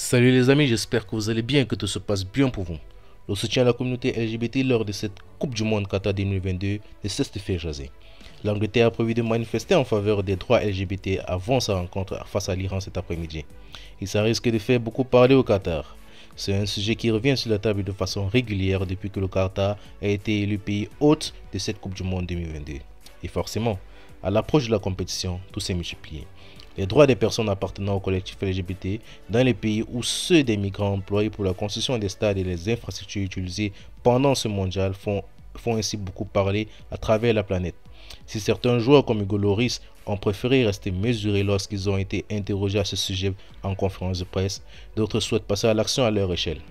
Salut les amis, j'espère que vous allez bien et que tout se passe bien pour vous. Le soutien à la communauté LGBT lors de cette Coupe du Monde Qatar 2022 ne cesse de faire jaser. L'Angleterre a prévu de manifester en faveur des droits LGBT avant sa rencontre face à l'Iran cet après-midi. Et ça risque de faire beaucoup parler au Qatar. C'est un sujet qui revient sur la table de façon régulière depuis que le Qatar a été élu pays hôte de cette Coupe du Monde 2022. Et forcément, à l'approche de la compétition, tout s'est multiplié. Les droits des personnes appartenant au collectif LGBT dans les pays où ceux des migrants employés pour la construction des stades et les infrastructures utilisées pendant ce mondial font ainsi beaucoup parler à travers la planète. Si certains joueurs comme Hugo Lloris ont préféré rester mesurés lorsqu'ils ont été interrogés à ce sujet en conférence de presse, d'autres souhaitent passer à l'action à leur échelle.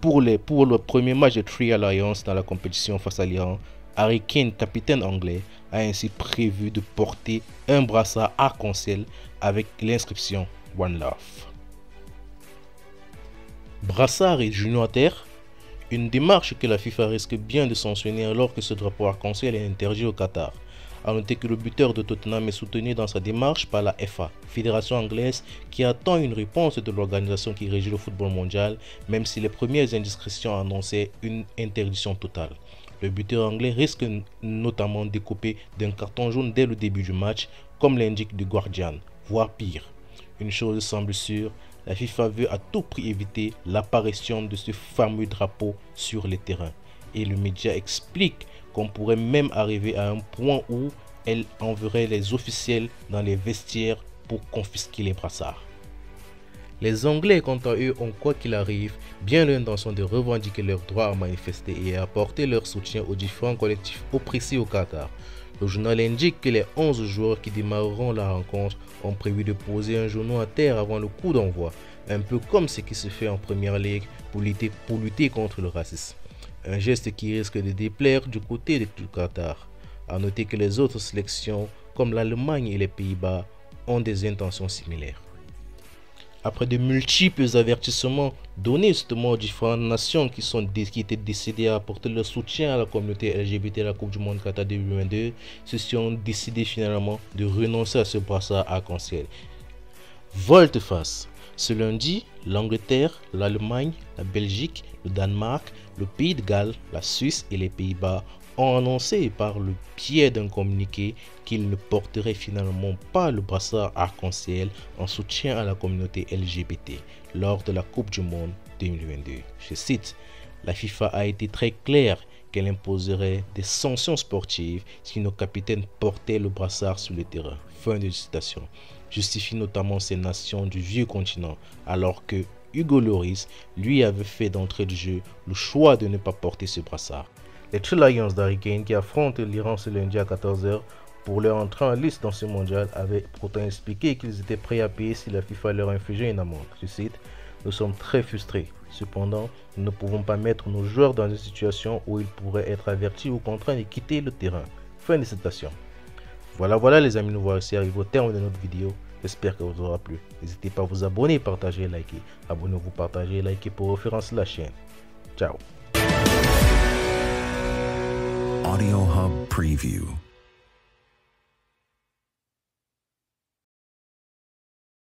Pour le premier match de Three Alliance dans la compétition face à l'Iran, Harry Kane, capitaine anglais, a ainsi prévu de porter un brassard arc-en-ciel avec l'inscription One Love. Brassard et genoux à terre, une démarche que la FIFA risque bien de sanctionner alors que ce drapeau arc-en-ciel est interdit au Qatar. A noter que le buteur de Tottenham est soutenu dans sa démarche par la FA, fédération anglaise, qui attend une réponse de l'organisation qui régit le football mondial, même si les premières indiscrétions annonçaient une interdiction totale. Le buteur anglais risque notamment d'écoper d'un carton jaune dès le début du match, comme l'indique The Guardian, voire pire. Une chose semble sûre, la FIFA veut à tout prix éviter l'apparition de ce fameux drapeau sur les terrains. Et le média explique qu'on pourrait même arriver à un point où elle enverrait les officiels dans les vestiaires pour confisquer les brassards. Les Anglais, quant à eux, ont quoi qu'il arrive bien l'intention de revendiquer leur droit à manifester et à apporter leur soutien aux différents collectifs oppressés au Qatar. Le journal indique que les 11 joueurs qui démarreront la rencontre ont prévu de poser un genou à terre avant le coup d'envoi, un peu comme ce qui se fait en Premier League pour lutter contre le racisme. Un geste qui risque de déplaire du côté du Qatar. A noter que les autres sélections, comme l'Allemagne et les Pays-Bas, ont des intentions similaires. Après de multiples avertissements donnés justement aux différentes nations qui étaient décidées à apporter leur soutien à la communauté LGBT à la Coupe du Monde Qatar 2022, ceux-ci ont décidé finalement de renoncer à ce brassard arc-en-ciel. Volte-face. Ce lundi, l'Angleterre, l'Allemagne, la Belgique, le Danemark, le Pays de Galles, la Suisse et les Pays-Bas ont annoncé par le biais d'un communiqué qu'ils ne porteraient finalement pas le brassard arc-en-ciel en soutien à la communauté LGBT lors de la Coupe du Monde 2022. Je cite, la FIFA a été très claire qu'elle imposerait des sanctions sportives si nos capitaines portaient le brassard sur le terrain. Fin de citation. Justifie notamment ces nations du vieux continent alors que Hugo Lloris lui avait fait d'entrée de jeu le choix de ne pas porter ce brassard. Les Three Lions d'Harry Kane qui affrontent l'Iran ce lundi à 14 h pour leur entrée en liste dans ce mondial avaient pourtant expliqué qu'ils étaient prêts à payer si la FIFA leur infligeait une amende. Je cite, nous sommes très frustrés. Cependant, nous ne pouvons pas mettre nos joueurs dans une situation où ils pourraient être avertis ou contraints de quitter le terrain. Fin de citation. Voilà les amis, nous voici arrivés au terme de notre vidéo. J'espère que vous aura plu. N'hésitez pas à vous abonner, partager et liker. Abonnez-vous, partagez et likez pour référencer la chaîne. Ciao. Audio Hub Preview.